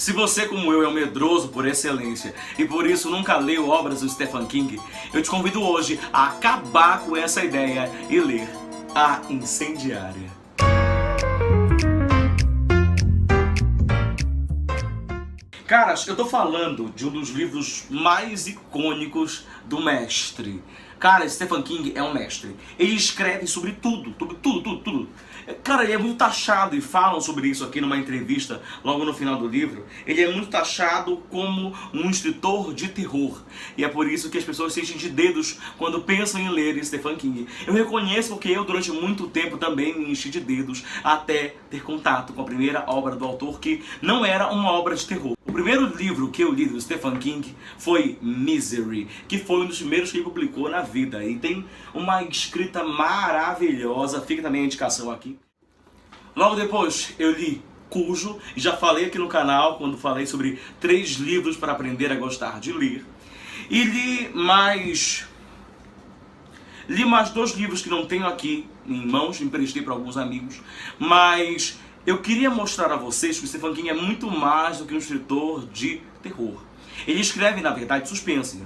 Se você, como eu, é um medroso por excelência e por isso nunca leu obras do Stephen King, eu te convido hoje a acabar com essa ideia e ler A Incendiária. Caras, eu tô falando de um dos livros mais icônicos do mestre. Cara, Stephen King é um mestre. Ele escreve sobre tudo. Cara, ele é muito taxado, e falam sobre isso aqui numa entrevista logo no final do livro. Ele é muito taxado como um escritor de terror. E é por isso que as pessoas se enchem de dedos quando pensam em ler Stephen King. Eu reconheço porque eu, durante muito tempo, também me enchi de dedos até ter contato com a primeira obra do autor, que não era uma obra de terror. O primeiro livro que eu li do Stephen King foi Misery, que foi um dos primeiros que ele publicou na vida. E tem uma escrita maravilhosa, fica também a indicação aqui. Logo depois eu li Cujo, e já falei aqui no canal quando falei sobre 3 livros para aprender a gostar de ler. E li mais 2 livros que não tenho aqui em mãos, emprestei para alguns amigos, mas eu queria mostrar a vocês que o Stephen King é muito mais do que um escritor de terror. Ele escreve, na verdade, suspense,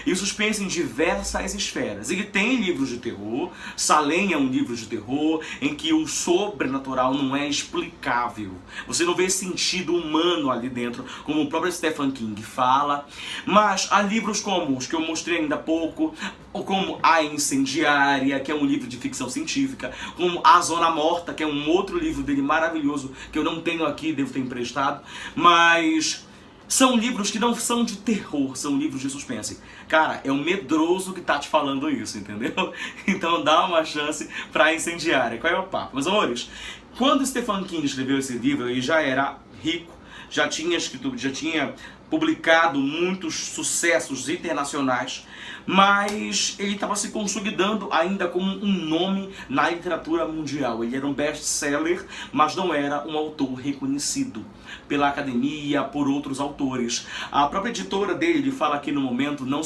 e suspense em diversas esferas. Ele tem livros de terror, Salem é um livro de terror, em que o sobrenatural não é explicável. Você não vê sentido humano ali dentro, como o próprio Stephen King fala. Mas há livros como os que eu mostrei ainda há pouco, como A Incendiária, que é um livro de ficção científica, como A Zona Morta, que é um outro livro dele maravilhoso, que eu não tenho aqui, devo ter emprestado, mas são livros que não são de terror, são livros de suspense. Cara, é o medroso que tá te falando isso, entendeu? Então dá uma chance pra Incendiária. Qual é o papo? Meus amores, quando Stephen King escreveu esse livro, ele já era rico, já tinha publicado muitos sucessos internacionais, mas ele estava se consolidando ainda como um nome na literatura mundial. Ele era um best-seller, mas não era um autor reconhecido pela academia, por outros autores. A própria editora dele fala aqui no momento, não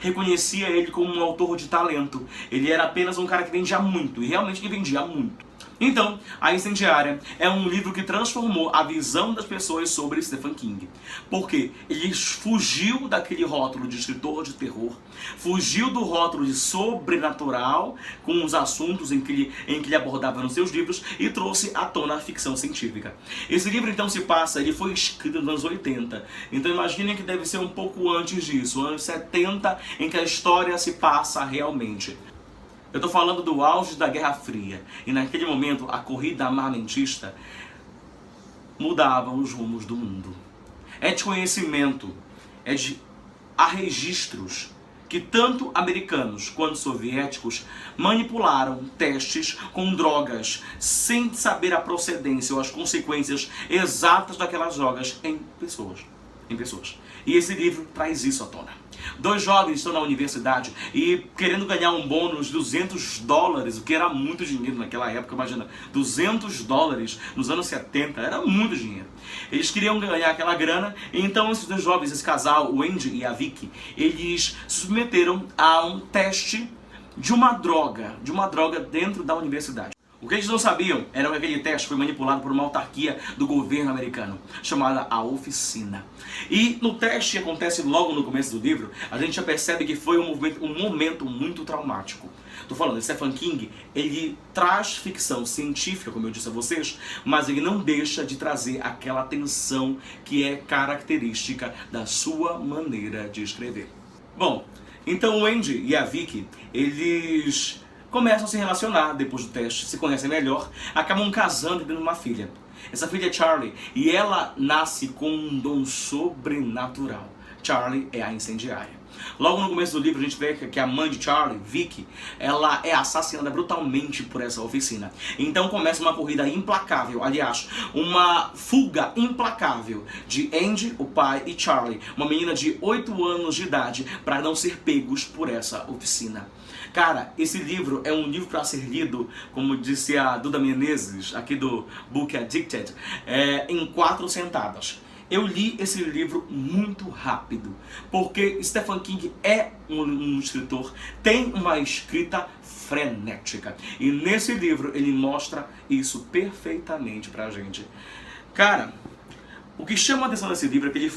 reconhecia ele como um autor de talento. Ele era apenas um cara que vendia muito, e realmente ele vendia muito. Então, A Incendiária é um livro que transformou a visão das pessoas sobre Stephen King. Porque ele fugiu daquele rótulo de escritor de terror, fugiu do rótulo de sobrenatural, com os assuntos em que ele abordava nos seus livros, e trouxe à tona a ficção científica. Esse livro então ele foi escrito nos anos 80, então imaginem que deve ser um pouco antes disso, anos 70, em que a história se passa realmente. Eu estou falando do auge da Guerra Fria, e naquele momento a corrida armamentista mudava os rumos do mundo. É de conhecimento, há registros que tanto americanos quanto soviéticos manipularam testes com drogas sem saber a procedência ou as consequências exatas daquelas drogas em pessoas. E esse livro traz isso à tona. 2 jovens estão na universidade e querendo ganhar um bônus de $200, o que era muito dinheiro naquela época, imagina, $200 nos anos 70, era muito dinheiro. Eles queriam ganhar aquela grana, e então esses 2 jovens, esse casal, o Andy e a Vicky, eles se submeteram a um teste de uma droga dentro da universidade. O que eles não sabiam era que aquele teste foi manipulado por uma autarquia do governo americano, chamada a Oficina. E no teste, que acontece logo no começo do livro, a gente já percebe que foi um momento muito traumático. Estou falando, Stephen King, ele traz ficção científica, como eu disse a vocês, mas ele não deixa de trazer aquela tensão que é característica da sua maneira de escrever. Bom, então o Andy e a Vicky, eles começam a se relacionar depois do teste, se conhecem melhor, acabam casando e tendo uma filha. Essa filha é Charlie, e ela nasce com um dom sobrenatural. Charlie é a Incendiária. Logo no começo do livro a gente vê que a mãe de Charlie, Vicky, ela é assassinada brutalmente por essa oficina. Então começa uma corrida implacável, aliás, uma fuga implacável de Andy, o pai, e Charlie, uma menina de 8 anos de idade, para não ser pegos por essa oficina. Cara, esse livro é um livro para ser lido, como disse a Duda Menezes, aqui do Book Addicted, em 4 sentadas. Eu li esse livro muito rápido, porque Stephen King é um escritor, tem uma escrita frenética. E nesse livro ele mostra isso perfeitamente pra gente. Cara, o O que chama a atenção desse livro é que ele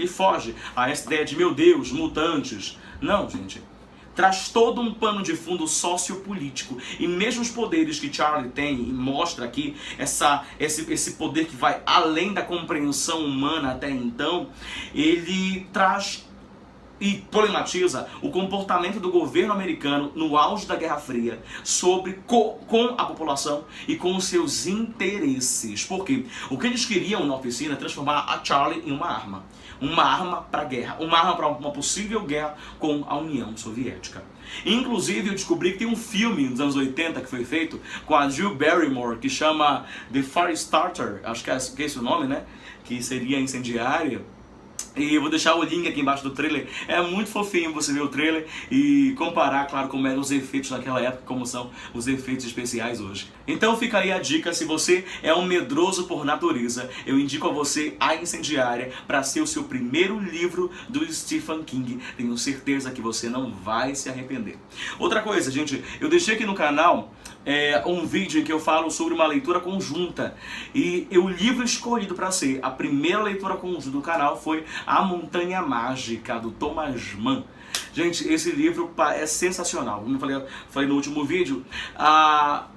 foge a essa ideia de, meu Deus, mutantes. Não, gente. Traz todo um pano de fundo sociopolítico. E mesmo os poderes que Charlie tem, e mostra aqui esse poder que vai além da compreensão humana até então, ele traz e problematiza o comportamento do governo americano no auge da Guerra Fria com a população e com os seus interesses. Por quê? O que eles queriam na oficina é transformar a Charlie em uma arma. Uma arma para a guerra, uma arma para uma possível guerra com a União Soviética. Inclusive, eu descobri que tem um filme dos anos 80 que foi feito com a Drew Barrymore, que chama The Firestarter, acho que é esse o nome, né? Que seria Incendiária. E eu vou deixar o link aqui embaixo do trailer. É muito fofinho você ver o trailer e comparar, claro, como eram os efeitos naquela época, como são os efeitos especiais hoje. Então fica aí a dica, se você é um medroso por natureza, eu indico a você A Incendiária para ser o seu primeiro livro do Stephen King. Tenho certeza que você não vai se arrepender. Outra coisa, gente, eu deixei aqui no canal um vídeo em que eu falo sobre uma leitura conjunta. E o livro escolhido para ser a primeira leitura conjunta do canal foi A Montanha Mágica, do Thomas Mann. Gente, esse livro é sensacional. Como eu falei no último vídeo,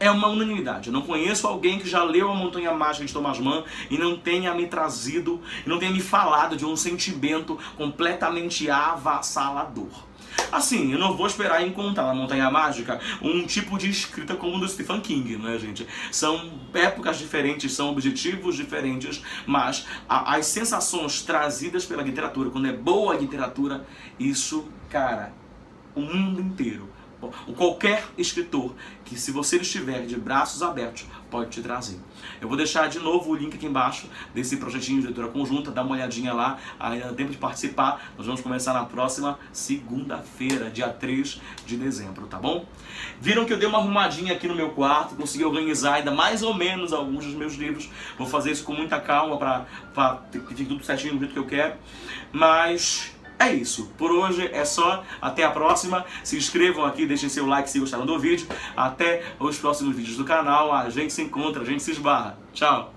é uma unanimidade. Eu não conheço alguém que já leu A Montanha Mágica de Thomas Mann e não tenha me trazido, e não tenha me falado de um sentimento completamente avassalador. Assim, eu não vou esperar encontrar na Montanha Mágica um tipo de escrita como o do Stephen King, né, gente? São épocas diferentes, são objetivos diferentes, mas as sensações trazidas pela literatura, quando é boa a literatura, isso, cara, o mundo inteiro, qualquer escritor que, se você estiver de braços abertos, pode te trazer. Eu vou deixar de novo o link aqui embaixo desse projetinho de leitura conjunta, dá uma olhadinha lá, ainda dá tempo de participar. Nós vamos começar na próxima segunda-feira, dia 3 de dezembro, tá bom? Viram que eu dei uma arrumadinha aqui no meu quarto, consegui organizar ainda mais ou menos alguns dos meus livros. Vou fazer isso com muita calma para que fique tudo certinho do jeito que eu quero, mas é isso, por hoje é só, até a próxima, se inscrevam aqui, deixem seu like se gostaram do vídeo, até os próximos vídeos do canal, a gente se encontra, a gente se esbarra, tchau!